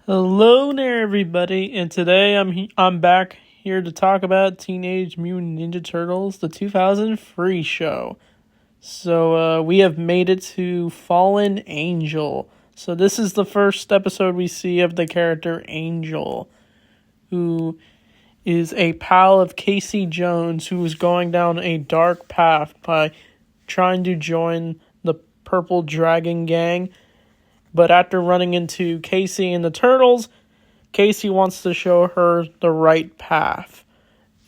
Hello there, everybody, and today I'm back here to talk about Teenage Mutant Ninja Turtles, the 2003 show. So we have made it to Fallen Angel. So this is the first episode we see of the character Angel, who is a pal of Casey Jones, who is going down a dark path by trying to join the Purple Dragon Gang. But after running into Casey and the Turtles, Casey wants to show her the right path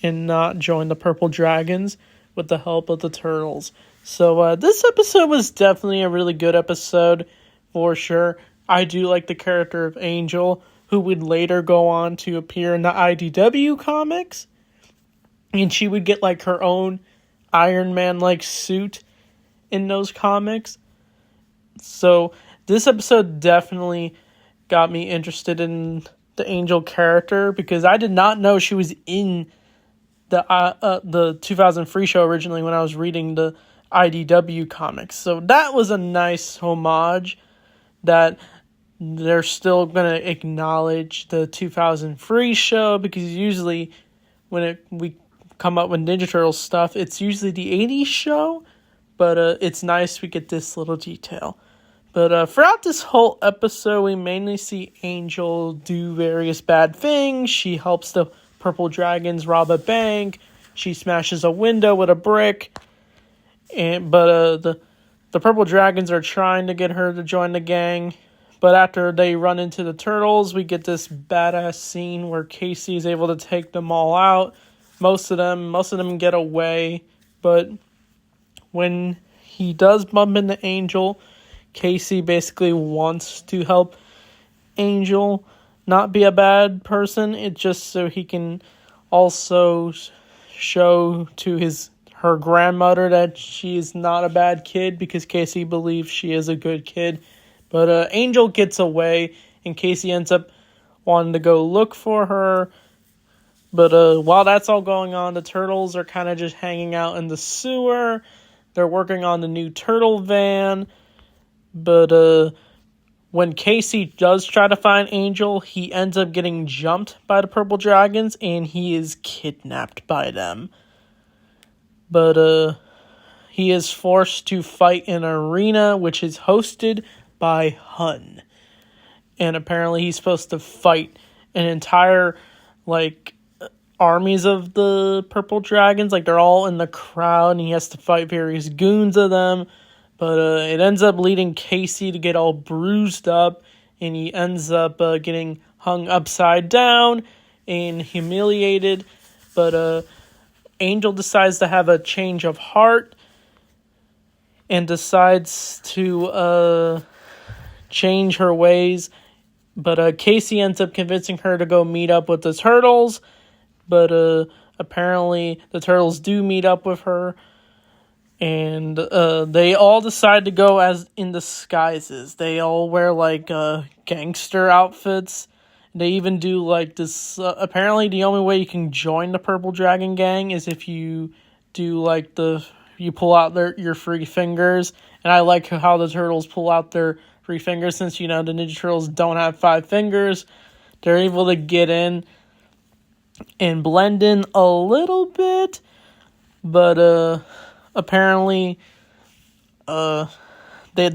and not join the Purple Dragons with the help of the Turtles. So this episode was definitely a really good episode for sure. I do like the character of Angel, who would later go on to appear in the IDW comics. And she would get like her own Iron Man-like suit in those comics. So this episode definitely got me interested in the Angel character because I did not know she was in the 2003 show originally when I was reading the IDW comics. So that was a nice homage that they're still going to acknowledge the 2003 show, because usually when we come up with Ninja Turtles stuff, it's usually the 80s show, but it's nice we get this little detail. But throughout this whole episode, we mainly see Angel do various bad things. She helps the Purple Dragons rob a bank. She smashes a window with a brick. But the Purple Dragons are trying to get her to join the gang. But after they run into the Turtles, we get this badass scene where Casey is able to take them all out. Most of them get away. But when he does bump into Angel, Casey basically wants to help Angel not be a bad person. It's just so he can also show to her grandmother that she is not a bad kid, because Casey believes she is a good kid. But Angel gets away, and Casey ends up wanting to go look for her. But while that's all going on, the Turtles are kind of just hanging out in the sewer. They're working on the new turtle van. But when Casey does try to find Angel, he ends up getting jumped by the Purple Dragons, and he is kidnapped by them. But he is forced to fight in an arena, which is hosted by Hun. And apparently he's supposed to fight an entire, armies of the Purple Dragons. They're all in the crowd, and he has to fight various goons of them. But it ends up leading Casey to get all bruised up, and he ends up getting hung upside down and humiliated. But Angel decides to have a change of heart and decides to change her ways. But Casey ends up convincing her to go meet up with the Turtles. But apparently the Turtles do meet up with her. And they all decide to go as in disguises. They all wear gangster outfits. They even do this. Apparently, the only way you can join the Purple Dragon Gang is if you do you pull out your free fingers. And I like how the Turtles pull out their free fingers, since the Ninja Turtles don't have 5 fingers. They're able to get in and blend in a little bit, but apparently, the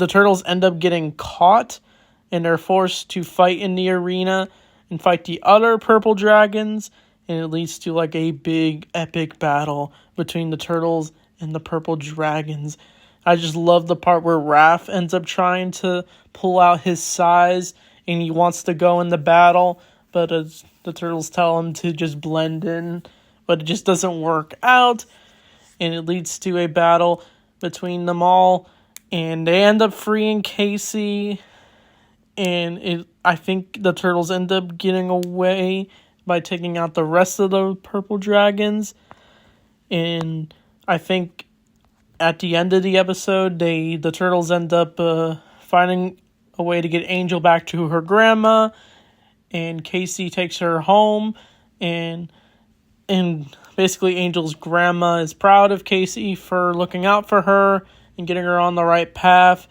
Turtles end up getting caught, and they're forced to fight in the arena and fight the other Purple Dragons, and it leads to a big epic battle between the Turtles and the Purple Dragons. I just love the part where Raph ends up trying to pull out his size, and he wants to go in the battle, but the Turtles tell him to just blend in, but it just doesn't work out. And it leads to a battle between them all. And they end up freeing Casey. And I think the Turtles end up getting away by taking out the rest of the Purple Dragons. And I think at the end of the episode, the Turtles end up finding a way to get Angel back to her grandma. And Casey takes her home. And basically, Angel's grandma is proud of Casey for looking out for her and getting her on the right path.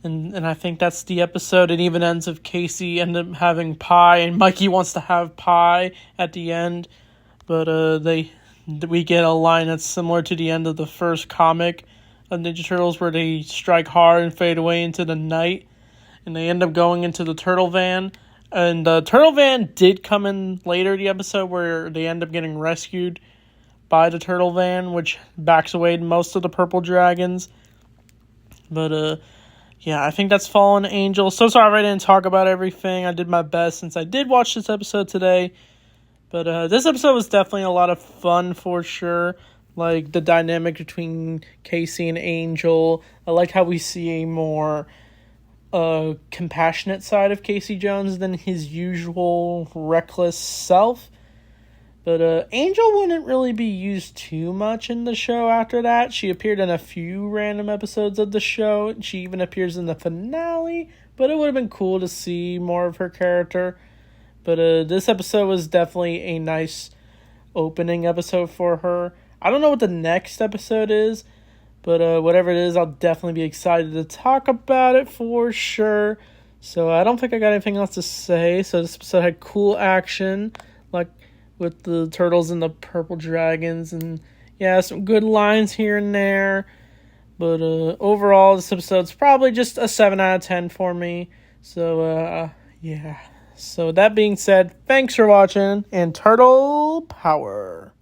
And I think that's the episode. It even ends with Casey end up having pie, and Mikey wants to have pie at the end. But we get a line that's similar to the end of the first comic of Ninja Turtles, where they strike hard and fade away into the night, and they end up going into the turtle van. And the turtle van did come in later in the episode, where they end up getting rescued by the turtle van, which backs away most of the purple dragons. But yeah, I think that's Fallen Angel. So sorry I didn't talk about everything. I did my best since I did watch this episode today. But this episode was definitely a lot of fun for sure. Like the dynamic between Casey and Angel. I like how we see a more compassionate side of Casey Jones than his usual reckless self. But Angel wouldn't really be used too much in the show after that. She appeared in a few random episodes of the show. She even appears in the finale. But it would have been cool to see more of her character. But this episode was definitely a nice opening episode for her. I don't know what the next episode is. But whatever it is, I'll definitely be excited to talk about it for sure. So I don't think I got anything else to say. So this episode had cool action. Like with the turtles and the purple dragons, and yeah, some good lines here and there. But overall, this episode's probably just a 7 out of 10 for me. So yeah. So that being said, thanks for watching, and Turtle Power.